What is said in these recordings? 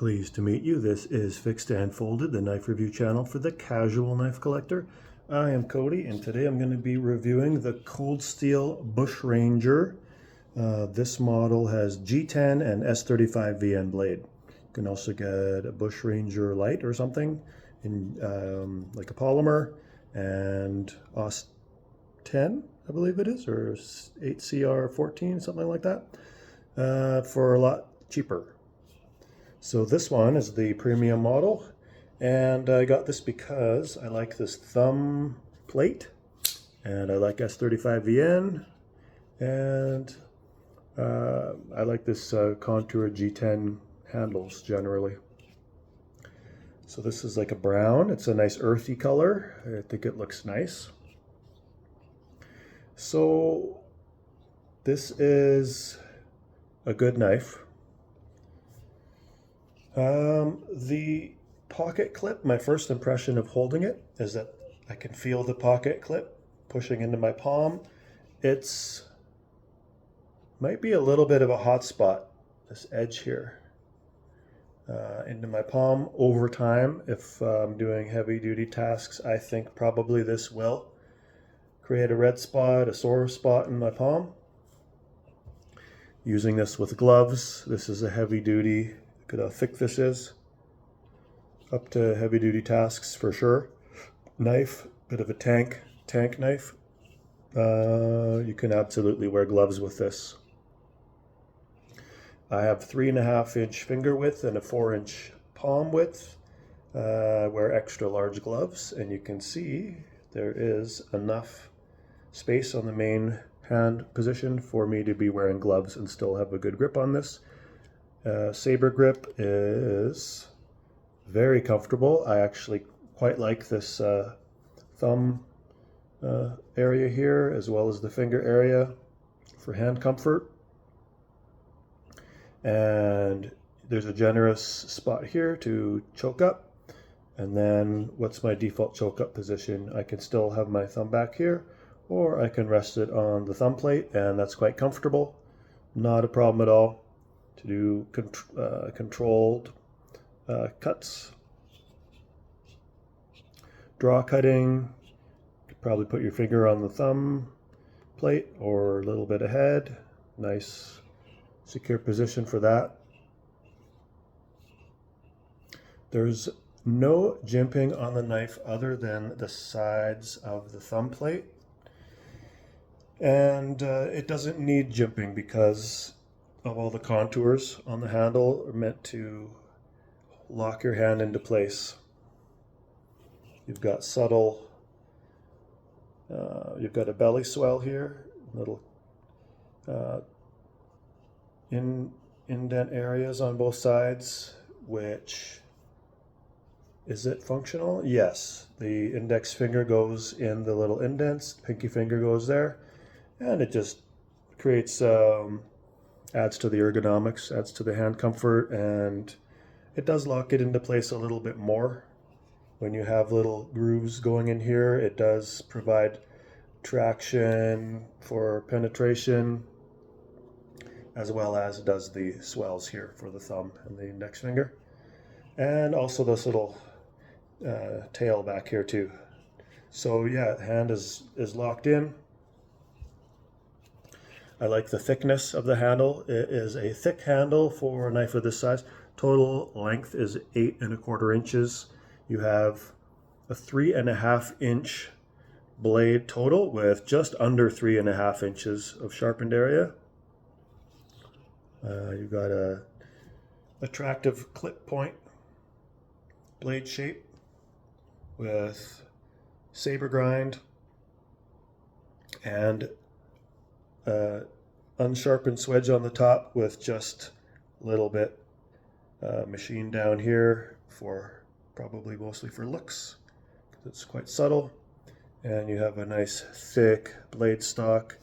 Pleased to meet you. This is Fixed and Folded, the knife review channel for the casual knife collector. I am Cody, and today I'm going to be reviewing the Cold Steel Bushranger. This model has G10 and S35 VN blade. You can also get a Bushranger Light or something in like a polymer, and OS 10, I believe it is, or 8CR14, something like that, for a lot cheaper. So this one is the premium model, and I got this because I like this thumb plate, and I like S35VN, and I like this Contour G10 handles generally. So this is like a brown. It's a nice earthy color. I think it looks nice. So this is a good knife. The pocket clip, my first impression of holding it is that I can feel the pocket clip pushing into my palm. It's might be a little bit of a hot spot, this edge here, into my palm over time. If I'm doing heavy duty tasks, I think probably this will create a red spot, a sore spot in my palm. Using this with gloves, this is a heavy duty. Look at how thick this is. Up to heavy duty tasks for sure. Knife, bit of a tank knife. You can absolutely wear gloves with this. I have 3.5-inch finger width and a 4-inch palm width. I wear extra large gloves, and you can see there is enough space on the main hand position for me to be wearing gloves and still have a good grip on this. Saber grip is very comfortable. I actually quite like this thumb area here, as well as the finger area for hand comfort. And there's a generous spot here to choke up. And then what's my default choke up position? I can still have my thumb back here, or I can rest it on the thumb plate, and that's quite comfortable. Not a problem at all to do controlled cuts. Draw cutting, you could probably put your finger on the thumb plate or a little bit ahead. Nice secure position for that. There's no jimping on the knife other than the sides of the thumb plate. And it doesn't need jimping because of all the contours on the handle are meant to lock your hand into place. You've got subtle, you've got a belly swell here, little indent areas on both sides, which, is it functional? Yes. The index finger goes in the little indents, pinky finger goes there, and it just creates, adds to the ergonomics, adds to the hand comfort, and it does lock it into place a little bit more. When you have little grooves going in here, it does provide traction for penetration, as well as it does the swells here for the thumb and the index finger. And also this little tail back here too. So yeah, hand is locked in. I like the thickness of the handle. It is a thick handle for a knife of this size. Total length is 8¼ inches. You have a 3.5-inch blade total with just under 3.5 inches of sharpened area. You've got a attractive clip point blade shape with saber grind and unsharpened swedge on the top with just a little bit machined down here for probably mostly for looks, because it's quite subtle. And you have a nice thick blade stock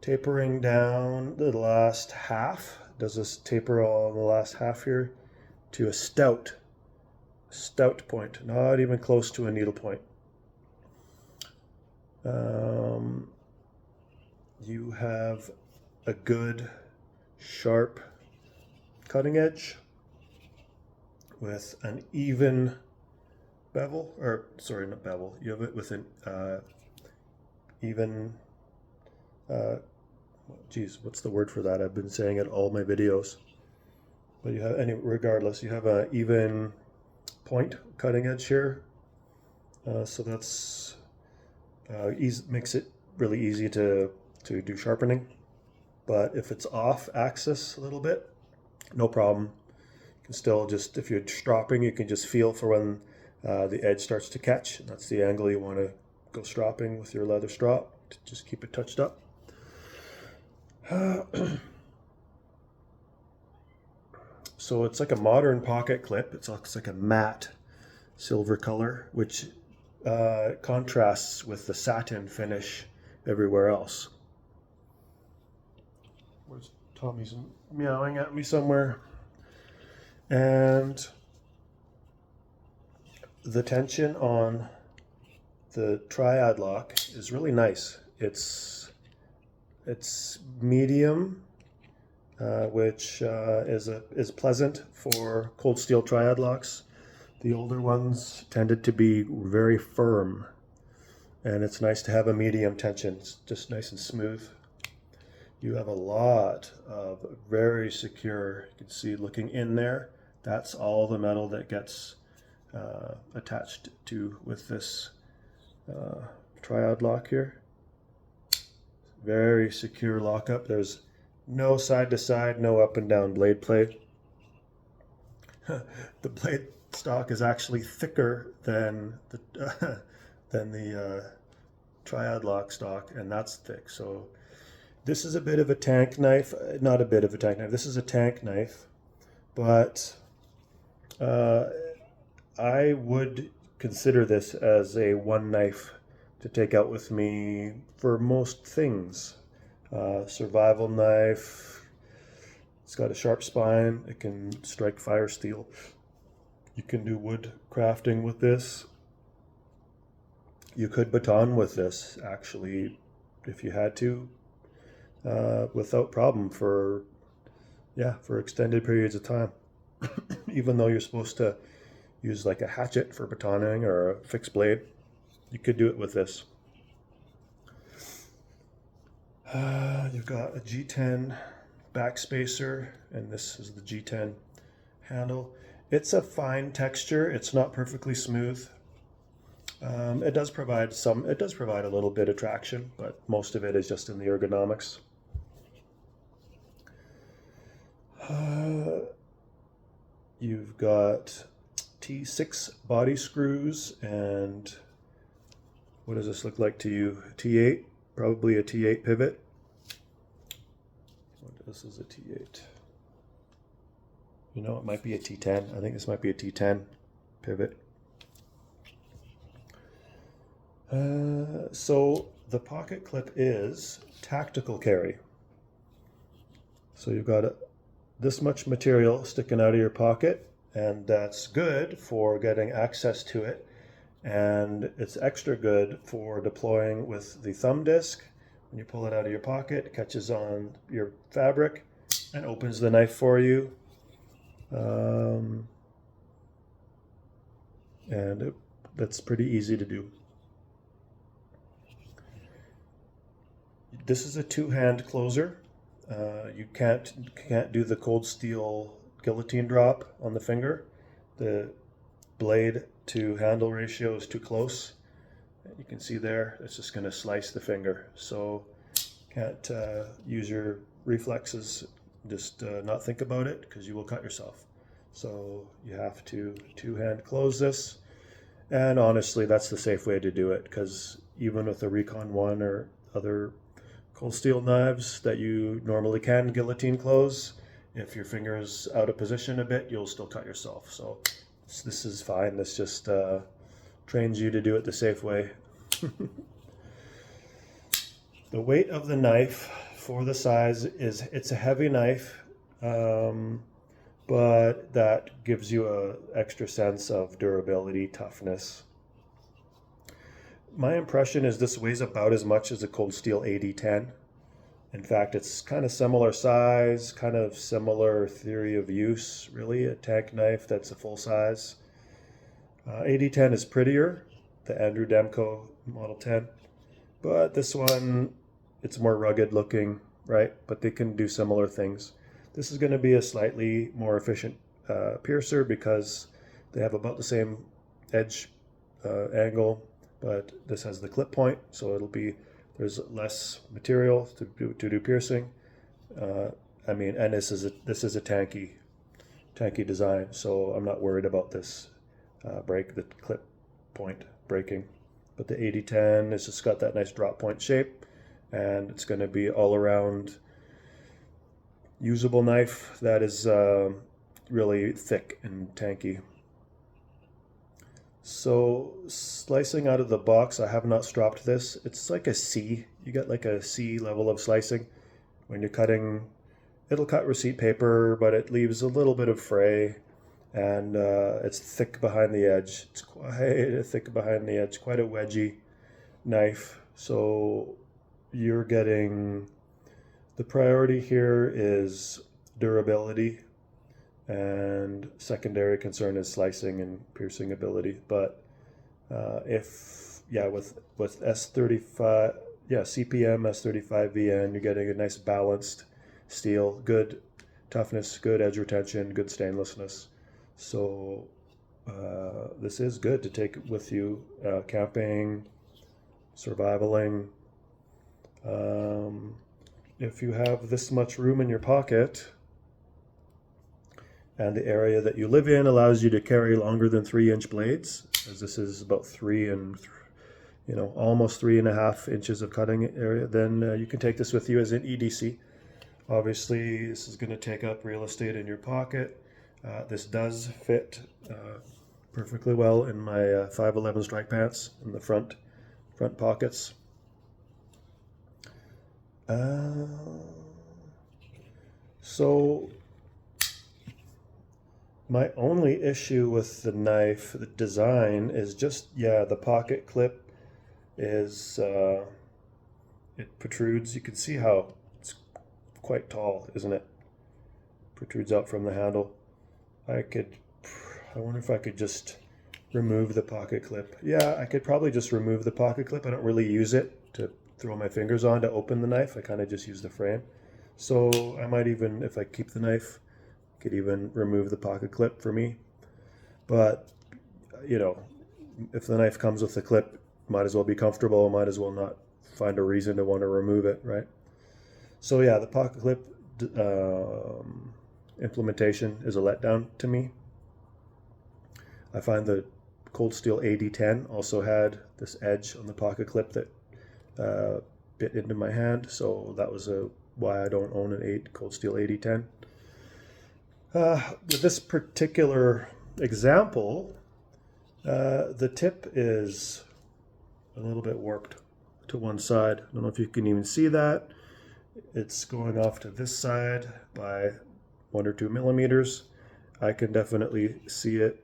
tapering down the last half. Does this taper on the last half here to a stout point, not even close to a needle point. You have a good sharp cutting edge. with an even bevel, or sorry, not bevel. You have it with an even. Geez, what's the word for that? I've been saying it all my videos. But you have regardless, you have an even point cutting edge here. So that's makes it really easy to do sharpening. But if it's off axis a little bit, no problem. You can still just, if you're stropping, you can just feel for when the edge starts to catch. That's the angle you want to go stropping with your leather strop. To just keep it touched up. So it's like a modern pocket clip. It looks like a matte silver color, which contrasts with the satin finish everywhere else. Where's Tommy's meowing at me somewhere? And the tension on the triad lock is really nice. It's medium, which is pleasant for cold steel triad locks. The older ones tended to be very firm, and it's nice to have a medium tension. It's just nice and smooth. You have a lot of very secure, you can see looking in there, that's all the metal that gets attached to with this triad lock here. Very secure lockup. There's no side to side, no up and down blade play. The blade stock is actually thicker than the triad lock stock, and that's thick. So this is a bit of a tank knife, not a bit of a tank knife. This is a tank knife, but I would consider this as a one knife to take out with me for most things. Survival knife. It's got a sharp spine. It can strike fire steel. You can do wood crafting with this. You could baton with this, actually, if you had to, without problem for extended periods of time. Even though you're supposed to use like a hatchet for batoning or a fixed blade, you could do it with this. You've got a G10 backspacer, and this is the G10 handle. It's a fine texture. It's not perfectly smooth. It does provide a little bit of traction, but most of it is just in the ergonomics. You've got T6 body screws, and what does this look like to you? T8, probably a T8 pivot. This is a T8. You know, it might be a T10. I think this might be a T10 pivot. So the pocket clip is tactical carry. So you've got this much material sticking out of your pocket, and that's good for getting access to it. And it's extra good for deploying with the thumb disc. When you pull it out of your pocket, it catches on your fabric and opens the knife for you. And that's pretty easy to do. This is a two-hand closer. You can't do the cold steel guillotine drop on the finger. The blade to handle ratio is too close. You can see there, it's just going to slice the finger. So can't use your reflexes, just not think about it, because you will cut yourself. So you have to two-hand close this. And honestly, that's the safe way to do it, because even with the Recon 1 or other cold steel knives that you normally can guillotine close, if your finger is out of position a bit, you'll still cut yourself. So this is fine. This just trains you to do it the safe way. The weight of the knife for the size it's a heavy knife, but that gives you an extra sense of durability, toughness. My impression is this weighs about as much as a cold steel AD10. In fact, it's kind of similar size, kind of similar theory of use, really. A tank knife that's a full size. 8010 is prettier, the Andrew Demko Model 10, but this one, it's more rugged looking, right? But they can do similar things. This is going to be a slightly more efficient piercer because they have about the same edge angle, but this has the clip point, so there's less material to do piercing. And this is a tanky design, so I'm not worried about this the clip point breaking. But the 8010 has just got that nice drop point shape, and it's going to be all around usable knife that is really thick and tanky. So slicing out of the box, I have not stropped this. It's like a C. You get like a C level of slicing. When you're cutting, it'll cut receipt paper, but it leaves a little bit of fray, and it's thick behind the edge. It's quite thick behind the edge, quite a wedgy knife. So you're getting, the priority here is durability, and secondary concern is slicing and piercing ability. But with S35, CPM S35VN, you're getting a nice balanced steel, good toughness, good edge retention, good stainlessness. So this is good to take with you camping, survivaling. If you have this much room in your pocket, and the area that you live in allows you to carry longer than 3-inch blades, as this is about almost 3.5 inches of cutting area, then you can take this with you as an EDC. Obviously, this is going to take up real estate in your pocket. This does fit perfectly well in my 511 strike pants in the front pockets. So my only issue with the knife, the design, is just, the pocket clip is, it protrudes. You can see how it's quite tall, isn't it? Protrudes out from the handle. I wonder if I could just remove the pocket clip. Yeah, I could probably just remove the pocket clip. I don't really use it to throw my fingers on to open the knife. I kind of just use the frame. So I might even, if I keep the knife, could even remove the pocket clip for me. But if the knife comes with the clip, might as well be comfortable, might as well not find a reason to want to remove it, right? So yeah, the pocket clip implementation is a letdown to me. I find the Cold Steel 8010 also had this edge on the pocket clip that bit into my hand, so that was why I don't own an Cold Steel 8010. With this particular example, the tip is a little bit warped to one side. I don't know if you can even see that. It's going off to this side by 1 or 2 millimeters. I can definitely see it,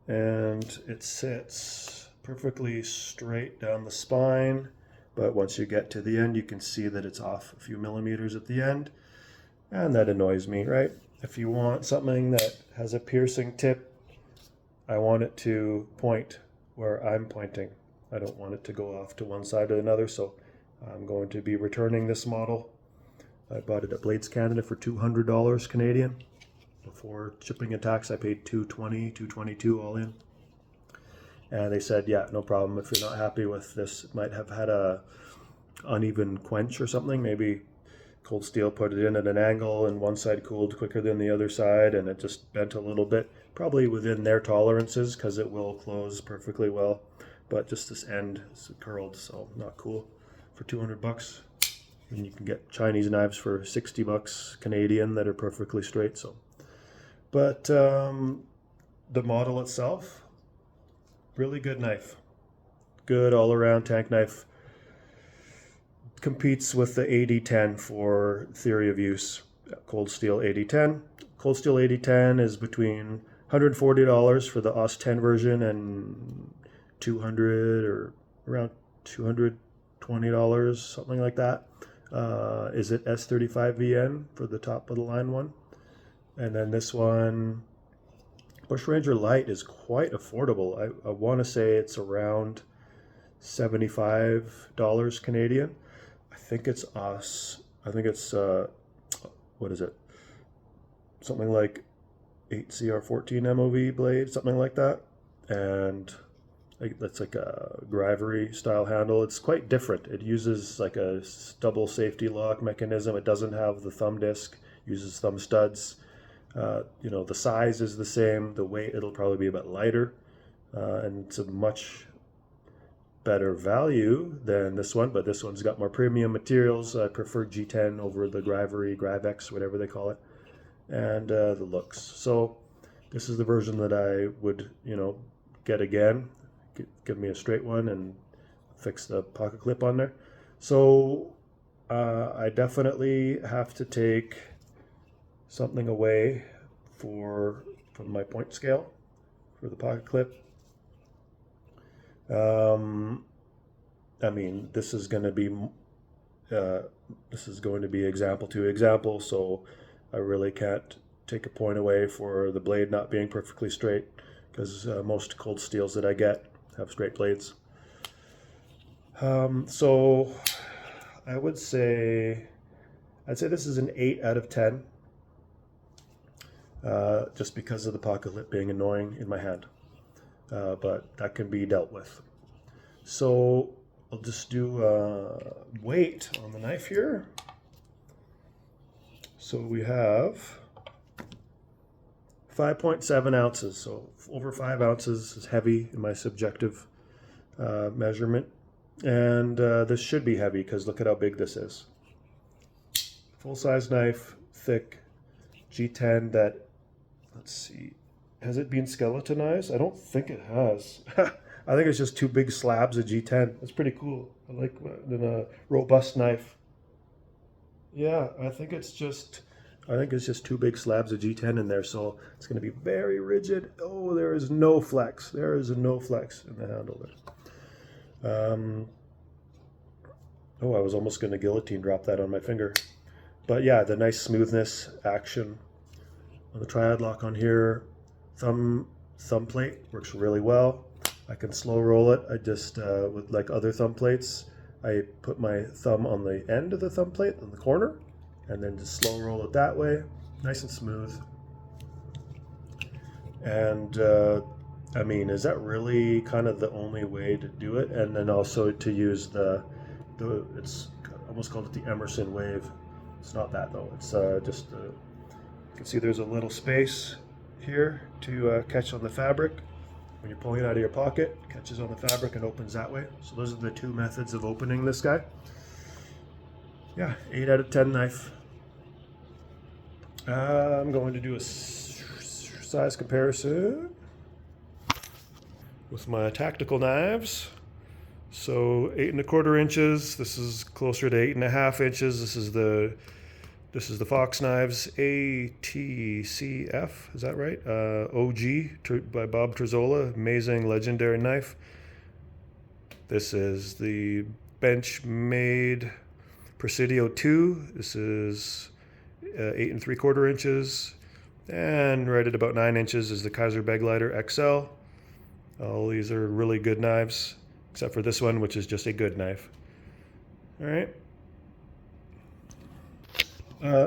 and it sits perfectly straight down the spine, but once you get to the end, you can see that it's off a few millimeters at the end, and that annoys me, right? If you want something that has a piercing tip, I want it to point where I'm pointing. I don't want it to go off to one side or another, so I'm going to be returning this model. I bought it at Blades Canada for $200 Canadian. Before shipping and tax, I paid $220, $222 all in. And they said, yeah, no problem. If you're not happy with this, it might have had a uneven quench or something. Maybe Cold Steel put it in at an angle and one side cooled quicker than the other side, and it just bent a little bit. Probably within their tolerances, because it will close perfectly well. But just this end is curled, so not cool. For $200, and you can get Chinese knives for $60 Canadian that are perfectly straight. So, but the model itself, really good knife, good all-around tank knife. Competes with the 8010 for theory of use. Cold Steel 8010. Cold Steel 8010 is between $140 for the OS 10 version and $200 or around $220, something like that, Is it S35VN for the top of the line one? And then this one, Bushranger Lite, is quite affordable. I want to say it's around $75 Canadian. I think it's us. I think it's, what is it? Something like 8CR14 MOV blade, something like that. And that's like a Grivery style handle. It's quite different. It uses like a double safety lock mechanism. It doesn't have the thumb disc, uses thumb studs. The size is the same. The weight, it'll probably be a bit lighter. And it's a much better value than this one, but this one's got more premium materials. I prefer G10 over the Grivery, Grivex, whatever they call it, and the looks. So this is the version that I would, get again. Give me a straight one and fix the pocket clip on there. So I definitely have to take something away from my point scale for the pocket clip. This is going to be example to example, so I really can't take a point away for the blade not being perfectly straight, because most cold steels that I get have straight blades. So I'd say this is an 8 out of 10, just because of the pocket clip being annoying in my hand. But that can be dealt with. So I'll just do weight on the knife here. So we have 5.7 ounces. So over 5 ounces is heavy in my subjective measurement. And this should be heavy because look at how big this is. Full-size knife, thick, G10 that, let's see, has it been skeletonized? I don't think it has. I think it's just two big slabs of G10. That's pretty cool. I like a robust knife. Yeah, I think it's just two big slabs of G10 in there, so it's going to be very rigid. Oh, there is no flex. There is no flex in the handle there. I was almost going to guillotine drop that on my finger. But yeah, the nice smoothness, action on the triad lock on here. Thumb plate works really well. I can slow roll it. I just, with like other thumb plates, I put my thumb on the end of the thumb plate, on the corner, and then just slow roll it that way, nice and smooth. And is that really kind of the only way to do it? And then also to use it's almost called it the Emerson wave. It's not that though. It's just, you can see there's a little space here to catch on the fabric. When you're pulling it out of your pocket, it catches on the fabric and opens that way. So those are the two methods of opening this guy. Yeah, 8 out of 10 knife. I'm going to do a size comparison with my tactical knives. So 8¼ inches. This is closer to 8½ inches. This is the Fox Knives ATCF, is that right? OG by Bob Trezzola, amazing, legendary knife. This is the Benchmade Presidio 2. This is 8¾ inches. And right at about 9 inches is the Kaiser Begleiter XL. All these are really good knives, except for this one, which is just a good knife. All right.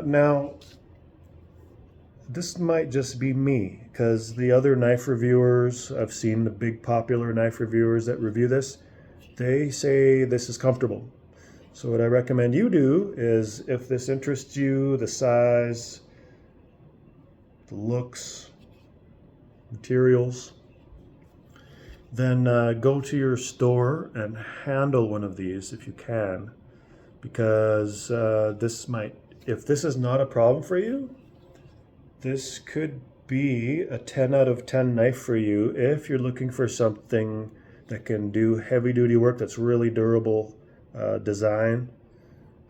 Now, this might just be me, because the other knife reviewers, I've seen the big popular knife reviewers that review this, they say this is comfortable. So what I recommend you do is, if this interests you, the size, the looks, materials, then go to your store and handle one of these if you can, because if this is not a problem for you, this could be a 10 out of 10 knife for you if you're looking for something that can do heavy duty work, that's really durable design,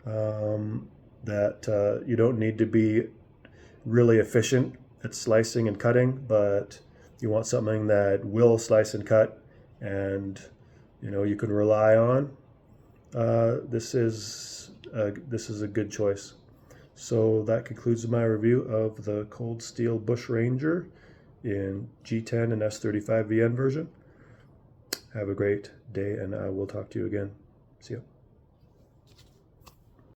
that you don't need to be really efficient at slicing and cutting, but you want something that will slice and cut and you can rely on. This is this is a good choice. So that concludes my review of the Cold Steel Bushranger in G10 and S35VN version. Have a great day, and I will talk to you again. See you.